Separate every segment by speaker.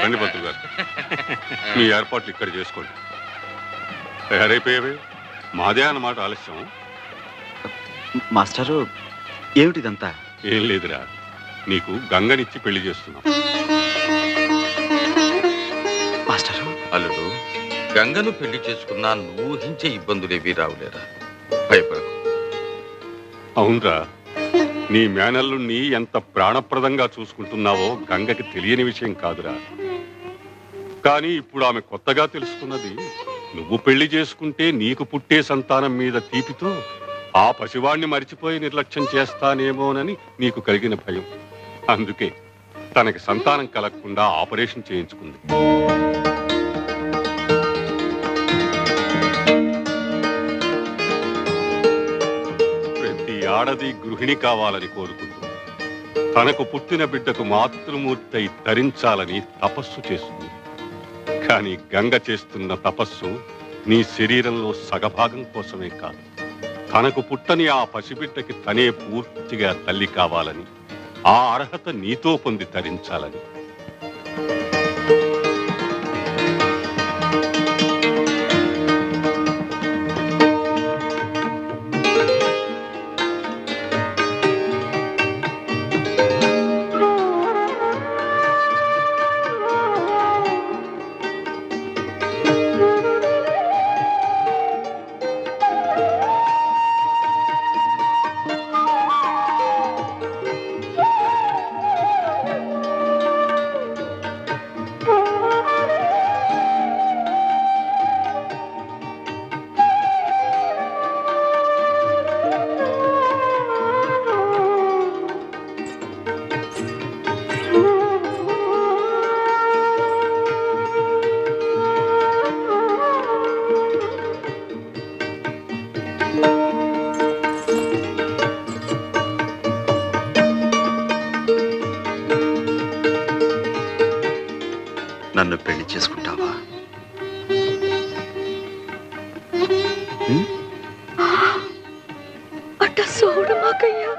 Speaker 1: రండి పంతులు గారు, మీ ఏర్పాట్లు ఇక్కడ చేసుకోండి. తయారైపోయావే, మాదే అన్నమాట ఆలస్యం.
Speaker 2: మాస్టరు, ఏమిటిదంతా?
Speaker 1: ఏం లేదురా, నీకు గంగనిచ్చి పెళ్లి చేస్తున్నాం.
Speaker 2: మాస్టరు,
Speaker 3: అల్లుడు, గంగను పెళ్లి చేసుకున్నా నువ్వు ఊహించే ఇబ్బందులేవి రావులేరా, భయపడకు.
Speaker 1: అవునరా, నీ మేనల్లుణ్ణి ఎంత ప్రాణప్రదంగా చూసుకుంటున్నావో గంగకి తెలియని విషయం కాదురా. కానీ ఇప్పుడు ఆమె కొత్తగా తెలుసుకున్నది, నువ్వు పెళ్లి చేసుకుంటే నీకు పుట్టే సంతానం మీద తీపితో ఆ పసివాణ్ణి మరిచిపోయి నిర్లక్ష్యం చేస్తానేమోనని నీకు కలిగిన భయం. అందుకే తనకి సంతానం కలగకుండా ఆపరేషన్ చేయించుకుంది. ప్రతి ఆడది గృహిణి కావాలని కోరుకుంటుంది. తనకు పుట్టిన బిడ్డకు మాతృమూర్తి ధరించాలని తపస్సు చేస్తుంది. కానీ గంగ చేస్తున్న తపస్సు నీ శరీరంలో సగభాగం కోసమే కాదు, తనకు పుట్టని ఆ పసిబిడ్డకి తనే పూర్తిగా తల్లి కావాలని, ఆ అర్హత నీతో పొంది తరించాలని.
Speaker 2: నన్ను పెళ్లి చేసుకుంటావా?
Speaker 4: అట్ట సోడు మాకయ్యా.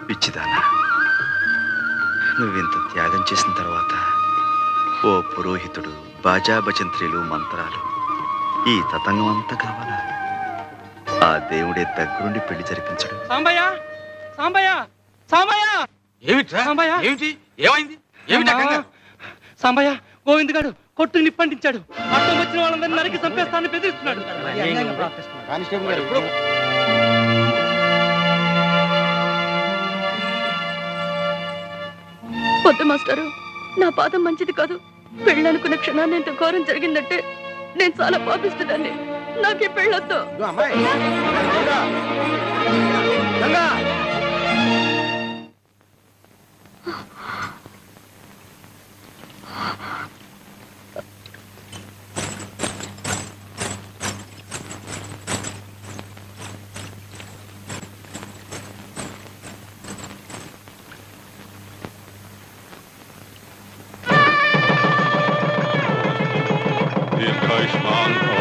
Speaker 2: పిచ్చిదానా, నువ్వింత త్యాగం చేసిన తర్వాత ఓ పురోహితుడు, బాజా భజంత్రీలు, మంత్రాలు, ఈ తతంగం అంతా కావాలా? ఆ దేవుడే దగ్గరుండి పెళ్లి జరిపించడు.
Speaker 5: సాంబయ్య, సాంబయ్య, సాంబయ్య!
Speaker 3: ఏమిట్రా? ఏమిటి? ఏమైంది? ఏమిటా కంగారు?
Speaker 5: సాంబయ్య, గోవింద్ గారు కొట్టు నిప్పంటించాడు. అర్థం వచ్చిన వాళ్ళందరినీ నరికి చంపేస్తానని బెదిరిస్తున్నాడు.
Speaker 4: వద్దు మాస్టారు, నా పాదం మంచిది కాదు. పెళ్ళనుకున్న క్షణాన్ని ఇంత ఘోరం జరిగిందంటే నేను చాలా పాపిస్తుందాన్ని. నాకే పెళ్ళొద్దు.
Speaker 1: దీర్ఘాయుష్మాన్ భవ.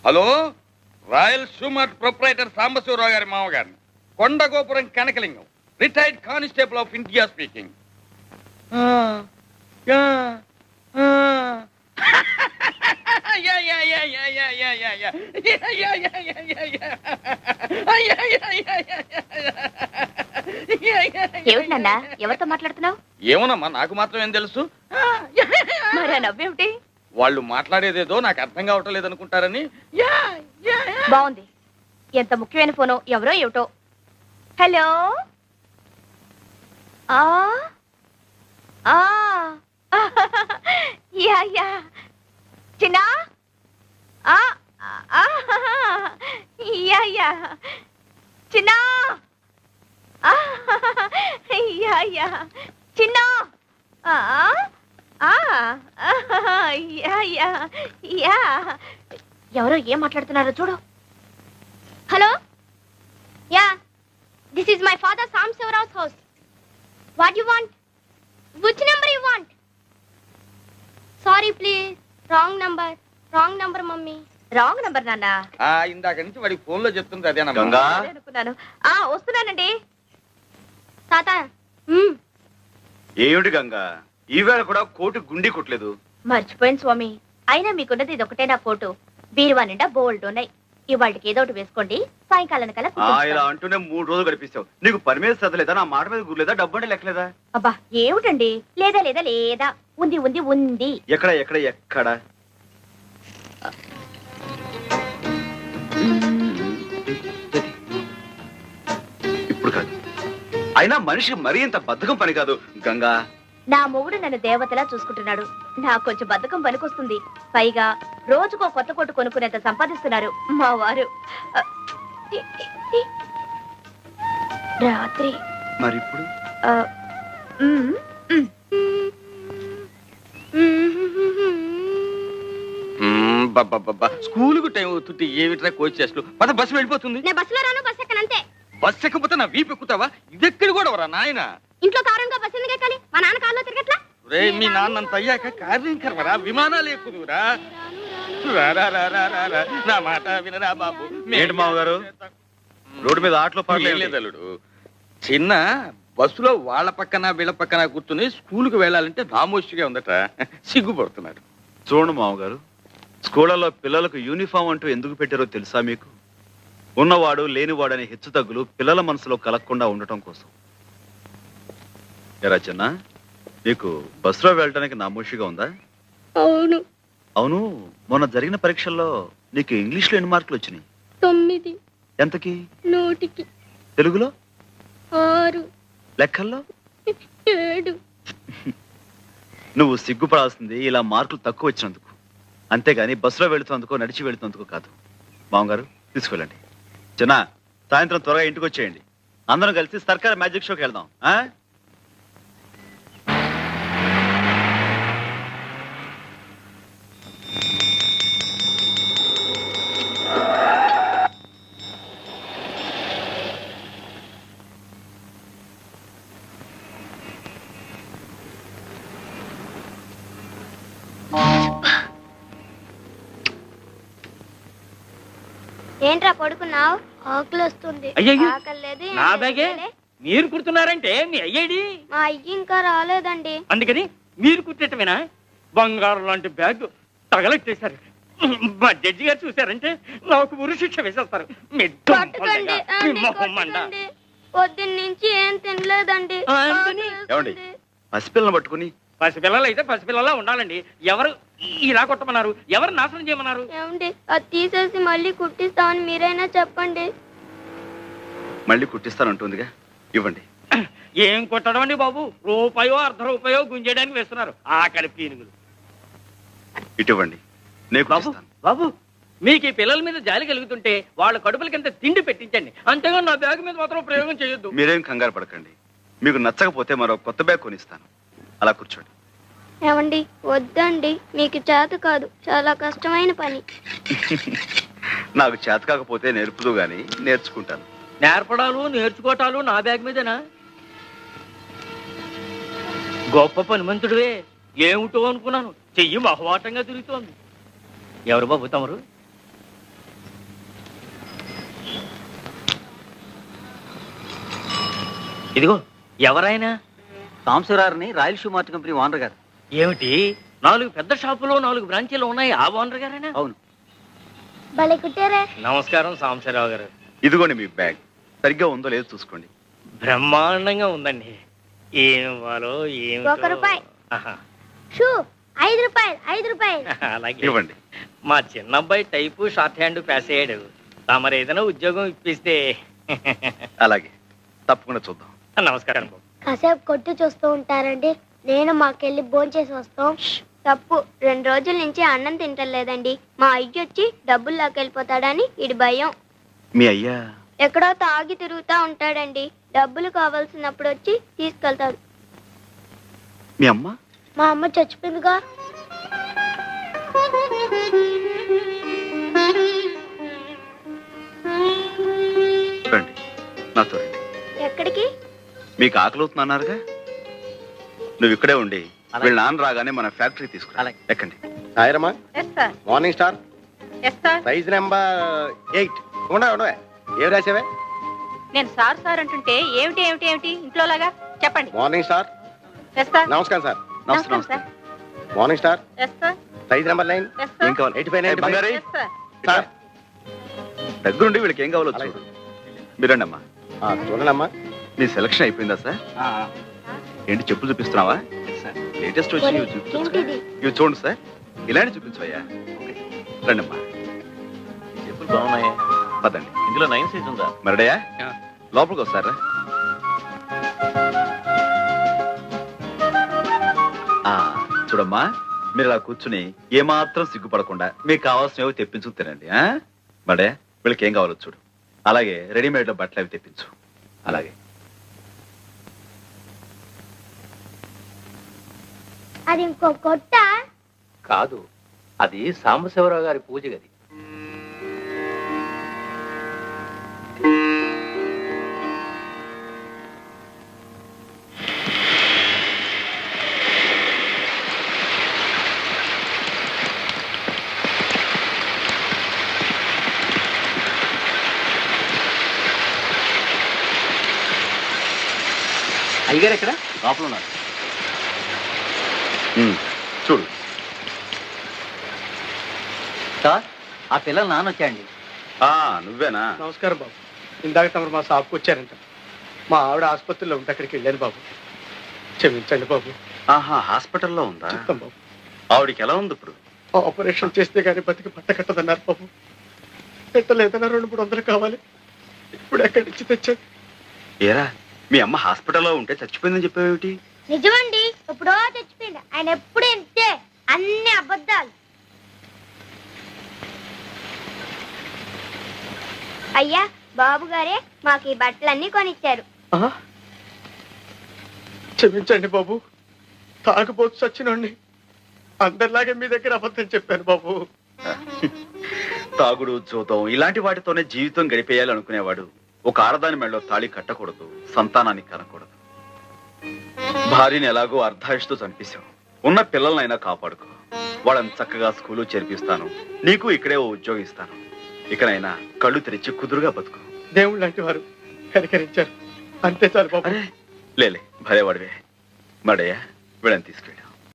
Speaker 3: Hello, royal shoe mart proprietor Sambasivarao గారి మామగారిని, Kondagopuram Kanakalingam, retired constable of India speaking.
Speaker 4: ఏమిటి నాన్న, ఎవరితో మాట్లాడుతున్నావు?
Speaker 3: ఏమోనమ్మా, నాకు మాత్రం ఏం తెలుసు.
Speaker 4: మరి ఆ నవ్వేమిటి?
Speaker 3: వాళ్ళు మాట్లాడేదేదో నాకు అర్థం కావటం లేదనుకుంటారని.
Speaker 4: బాగుంది. ఎంత ముఖ్యమైన ఫోనో, ఎవరో ఏమిటో. హలో. ఆ ఆ యా యా చిన్నా. ఆ ఆ యా యా చిన్నా. ఆ యా యా చిన్నా. ఆ ఆ యా యా యా. ఎవరో ఏం మాట్లాడుతున్నారో చూడు. Hello. Yeah, this is my father Sambasivarao's house. What you want? Which number you want? Sorry please, wrong number. Wrong number mummy. Wrong number నాన్న.
Speaker 3: ఇందాక నుంచి వాడికి ఫోన్ లో చెప్తుంది అదేనమ్మా.
Speaker 2: గంగా,
Speaker 4: అనుకున్నాను. వస్తున్నానండి తాత.
Speaker 2: ఏమిటి గంగా, ఈవేళ కూడా కోటు గుండి కొట్టలేదు?
Speaker 4: మర్చిపోయింది స్వామి. అయినా మీకున్నది ఇది ఒకటే నా కోటు. బీరువా నిండా బోల్డ్ ఉన్నాయి. ఇవాళకి ఏదో ఒకటి వేసుకోండి, సాయంకాలం కల్లా
Speaker 2: ఇలా అంటూనే 3 రోజులు గడిపిస్తావు. నీకు పని మీద చదవలేదా? నా మాట మీద గుర్లేదా? డబ్బు అంటే లెక్కలేదా?
Speaker 4: అబ్బా ఏమిటండి, లేదా లేదా లేదా, ఉంది ఉంది ఉంది.
Speaker 2: ఎక్కడ ఎక్కడ ఎక్కడ? ఇప్పుడు కాదు. అయినా మనిషికి మరీ ఇంత బద్ధకం పని కాదు గంగా.
Speaker 4: నా మొగుడు నన్ను దేవతలా చూసుకుంటున్నాడు. నాకు కొంచెం బద్ధకం పనికొస్తుంది. పైగా రోజుకో కొత్త కొట్టు కొనుక్కునేంత సంపాదిస్తున్నారు మా వారు. రాత్రి
Speaker 2: మరి ఇప్పుడు
Speaker 3: స్కూలుకు టైం అవుతుంటే ఏమిట్రా కోచ్ చేస్తూ పద, బస్సు వెళ్ళిపోతుంది.
Speaker 4: నేను బస్సులో రాను, బస్ ఎక్కనంతే.
Speaker 3: బస్సు ఎక్కకపోతే నా వీపు ఎక్కుతావా? ఇదెక్కడి కూడా వరా నాయన.
Speaker 4: ఇంట్లో కారంగా బస్సు ఎందుకు ఎక్కాలి? మా నాన్న కారులో తిరగట్లా?
Speaker 3: రే, మీ నాన్నంత అయ్యాక కార్యం కర్మరా, విమానాలు ఎక్కుదురా. నా మాట వినరా బాబు.
Speaker 2: ఏంటి మామగారు, రోడ్డు మీద ఆటలో
Speaker 3: లేదలుడు, చిన్న బస్సులో వాళ్ళ పక్కన వీళ్ళ పక్కన కూర్చుని స్కూలుకు వెళ్ళాలంటే నామోషిగా ఉందట, సిగ్గుపడుతున్నాడు.
Speaker 2: చూడండి మామగారు, స్కూళ్ళలో పిల్లలకు యూనిఫామ్ అంటూ ఎందుకు పెట్టారో తెలుసా మీకు? ఉన్నవాడు లేనివాడని హెచ్చు తగ్గులు పిల్లల మనసులో కలగకుండా ఉండటం కోసం. ఎరా చిన్న, నీకు బస్సులో వెళ్ళడానికి నామోషిగా ఉందా?
Speaker 4: అవును.
Speaker 2: అవును, మొన్న జరిగిన పరీక్షల్లో నీకు ఇంగ్లీష్లో ఎన్ని మార్కులు వచ్చినాయి?
Speaker 4: 9.
Speaker 2: ఎంతకి?
Speaker 4: 100కి.
Speaker 2: తెలుగులో?
Speaker 4: 6.
Speaker 2: లెక్కల్లో?
Speaker 4: 7.
Speaker 2: నువ్వు సిగ్గుపడాల్సింది ఇలా మార్కులు తక్కువ వచ్చినందుకు, అంతేగాని బస్సులో వెళుతున్నందుకో నడిచి వెళుతున్నందుకు కాదు. మామగారు తీసుకెళ్ళండి. చిన్న, సాయంత్రం త్వరగా ఇంటికి వచ్చేయండి. అందరం కలిసి సర్కార్ మ్యాజిక్ షోకి వెళ్దాం.
Speaker 6: ఏంట్రా పడుకున్నావు? ఆకలి వస్తుంది.
Speaker 5: అయ్యయ్యో,
Speaker 6: ఆకలి లేదు, ఏం
Speaker 5: నా
Speaker 6: లేదు.
Speaker 5: బ్యాగే మీరు కుడుతున్నారంటే మీ అయ్యేడి?
Speaker 6: మా అయ్యి ఇంకా రాలేదండి.
Speaker 5: అందుకని మీరు కుట్టేటమేనా? బంగారం లాంటి బ్యాగ్ తగలెట్టేశారు. మా జడ్జి గారు చూశారంటే నాకు ఉరి శిక్ష వేసేస్తారు.
Speaker 6: పట్టుకోండి, కొట్టకండి. పొద్దున్నుంచి ఏం తినలేదండి.
Speaker 5: అందుకని
Speaker 2: ఏమండి, పసిపిల్లని పట్టుకుని?
Speaker 5: పసిపిల్లలు అయితే పసిపిల్లలా ఉండాలండి. ఎవరు ఇలా కొట్టమన్నారు? ఎవరు నాశనం చేయమన్నారు?
Speaker 6: ఏమండి, అది తీసేసి మళ్ళీ కుట్టిస్తామని మీరైనా చెప్పండి.
Speaker 2: మళ్ళీ కుట్టిస్తానంటుందిగా, ఇవ్వండి.
Speaker 5: ఏం కొట్టడం అండి బాబు, రూపాయో ₹1.50 గుంజేయడానికి వేస్తున్నారు ఆకలి పీనుగులు.
Speaker 2: ఇటువంటి నేను
Speaker 5: బాబు బాబు, మీకు ఈ పిల్లల మీద జాలి కలుగుతుంటే వాళ్ళ కడుపులకింత తిండి పెట్టించండి, అంతేగా నా బ్యాగ్ మీద మాత్రం ప్రయోగం చేయొద్దు.
Speaker 2: మీరేం కంగారు పడకండి. మీకు నచ్చకపోతే మరో కొత్త బ్యాగ్ కొనిస్తాను. అలా కూర్చోండి.
Speaker 6: ఏమండి, వద్దండి, మీకు చేత కాదు, చాలా కష్టమైన పని.
Speaker 2: నాకు చేత కాకపోతే నేర్పుదు గాని నేర్చుకుంటాను.
Speaker 5: నేర్పడాలు నేర్చుకోవటాలు నా బ్యాగ్ మీదేనా? గొప్ప పనిమంతుడివే, ఏమిటో అనుకున్నాను. చెయ్యి మహవాటంగా తిరుగుతోంది. ఎవరు బాబు తమరు? ఇదిగో ఎవరైనా
Speaker 2: సాంబశివరావుని royal shoe mart company owner గారు.
Speaker 5: ఏమిటి 4 పెద్ద షాపులో 4 బ్రాంచీలు ఉన్నాయి, ఆ ఓనర్ గారేనా?
Speaker 2: అవును.
Speaker 6: భలే కుట్టారే.
Speaker 5: నమస్కారం సాంబశివరావు గారు.
Speaker 2: ఇదిగోండి మీ బ్యాగ్. సరిగ్గా ఉందో లేదో చూసుకోండి.
Speaker 5: బ్రహ్మాండంగా ఉందండి. ఏం ఇవ్వాలో ఏమిటో.
Speaker 6: 1 రూపాయి.
Speaker 5: ఆహా.
Speaker 6: షూ 5 రూపాయలు 5 రూపాయలు.
Speaker 5: అలాగే
Speaker 2: ఇవ్వండి.
Speaker 5: మా చిన్నబ్బాయి టైపు షార్ట్ హ్యాండ్ పాస్ అయ్యాడు. తమరు ఏదైనా ఉద్యోగం ఇప్పిస్తే.
Speaker 2: అలాగే, తప్పకుండా చూద్దాం.
Speaker 5: నమస్కారం బాబు.
Speaker 6: కాసేపు కొట్టు చూస్తూ ఉంటారండి. నేను మాకెళ్ళి భోంచేసి వస్తాం. తప్పు, 2 రోజుల నుంచి అన్నం తింటలేదండి. మా అయ్య వచ్చి డబ్బులు లాకెళ్ళిపోతాడని ఇడి భయం.
Speaker 2: మీ అయ్యా
Speaker 6: ఎక్కడో తాగి తిరుగుతా ఉంటాడండి. డబ్బులు కావాల్సినప్పుడు వచ్చి తీసుకెళ్తాడు.
Speaker 2: మీ అమ్మ?
Speaker 6: మా అమ్మ చచ్చిపోయిందిగా.
Speaker 2: రండి, నాతో రండి.
Speaker 6: ఎక్కడికి?
Speaker 2: మీకు ఆకలి అవుతుందన్నారుగా, నువ్వు ఇక్కడే ఉండి వీళ్ళ నాన్న రాగానే మన ఫ్యాక్టరీ తీసుకురా. ఎక్కండి.
Speaker 7: సాయిరమ్మా, మార్నింగ్ స్టార్ సైజ్ నెంబర్ 8. ఉండవే, ఏం రాసావే?
Speaker 4: నేను సార్ సార్ అంటుంటే ఏమిటి ఏమిటి ఏమిటి ఇంట్లో లాగా చెప్పండి.
Speaker 7: Morning star. నమస్కారం సార్.
Speaker 2: నమస్తే. నమస్తే.
Speaker 7: Morning star size number 9.
Speaker 2: ఏం కావాలి?
Speaker 7: 85,
Speaker 2: బంగారు
Speaker 7: 95.
Speaker 2: సార్, దగ్గరుండి వీళ్ళకి ఏం కావాలో చూడు. మీరండి అమ్మా.
Speaker 7: చూడండమ్మా.
Speaker 2: నీ సెలక్షన్ అయిపోయిందా సార్? ఏంటి చెప్పులు చూపిస్తున్నావా? లేటెస్ట్ వచ్చి ఇవి చూపించు.
Speaker 6: ఏంటిది?
Speaker 2: ఇవి చూడండి సార్, ఇలాంటి చూపించవయ్యా. రండి అమ్మా.
Speaker 3: చెప్పులు బాగున్నాయి.
Speaker 2: పదండి.
Speaker 3: ఇందులో 9 సైజ్ ఉందా?
Speaker 2: మరడయా, లోపలికి వస్తారా? చూడమ్మా, మీరు ఇలా కూర్చుని ఏమాత్రం సిగ్గుపడకుండా మీకు కావాల్సినవి తెప్పించు తినండి. మరడయా, వీళ్ళకి ఏం కావాలో చూడు. అలాగే రెడీమేడ్ లో బట్టలు అవి తెప్పించు. అలాగే.
Speaker 6: అది ఇంకో కొట్ట.
Speaker 3: కాదు, అది సాంబశివరావు గారి పూజ గది. అయ్యగారు ఎక్కడ?
Speaker 2: లోపల ఉన్నారు. చూడు
Speaker 5: సార్, ఆ పిల్లలు నాన్న వచ్చాయండి.
Speaker 2: నువ్వేనా?
Speaker 7: నమస్కారం బాబు. ఇందాక తమరు మా షాప్కి వచ్చారంట. మా ఆవిడ ఆసుపత్రిలో ఉంటే అక్కడికి వెళ్ళాను బాబు. క్షమించండి బాబు.
Speaker 2: హాస్పిటల్లో ఉందా?
Speaker 7: చెప్తాం బాబు.
Speaker 2: ఆవిడికి ఎలా ఉంది ఇప్పుడు?
Speaker 7: ఆపరేషన్ చేస్తే గానీ బతికి పట్ట కట్టదన్నారు బాబు. పెట్టలేదన్నా 200-300 కావాలి. ఇప్పుడు ఎక్కడి నుంచి తెచ్చాను?
Speaker 2: ఏరా, మీ అమ్మ హాస్పిటల్లో ఉంటే చచ్చిపోయిందని చెప్పేవేమిటి?
Speaker 6: నిజమండి, ఎప్పుడో చచ్చిపోయింది. ఆయన ఎప్పుడు ఇంతే, అన్ని అబద్ధాలు. అయ్యా, బాబు గారే మాకు ఈ బట్టలన్నీ కొనిచ్చారు.
Speaker 7: క్షమించండి బాబు. తాగుబోతు చచ్చినండి. అందరిలాగే మీ దగ్గర అబద్ధం చెప్పాను బాబు.
Speaker 2: తాగుడు, జూతం ఇలాంటి వాటితోనే జీవితం గడిపేయాలి అనుకునేవాడు ఒక ఆడదాని మెడలో తాళి కట్టకూడదు, సంతానాన్ని కనకూడదు. భార్యని ఎలాగో అర్ధాయుషుతో చంపేశావు. ఉన్న పిల్లలనైనా కాపాడుకో. వాళ్ళని చక్కగా స్కూలు చేర్పిస్తాను. నీకు ఇక్కడే ఓ ఉద్యోగం ఇస్తాను. ఇకనైనా కళ్ళు తెరిచి కుదురుగా బతుకు.
Speaker 7: దేవుళ్ళు లాంటి వారు కనికరించారు, అంతే చాలు బాబు.
Speaker 2: లేలే, భలేవాడివే. మడయ్యా, వీళ్ళని తీసుకెళ్ళు.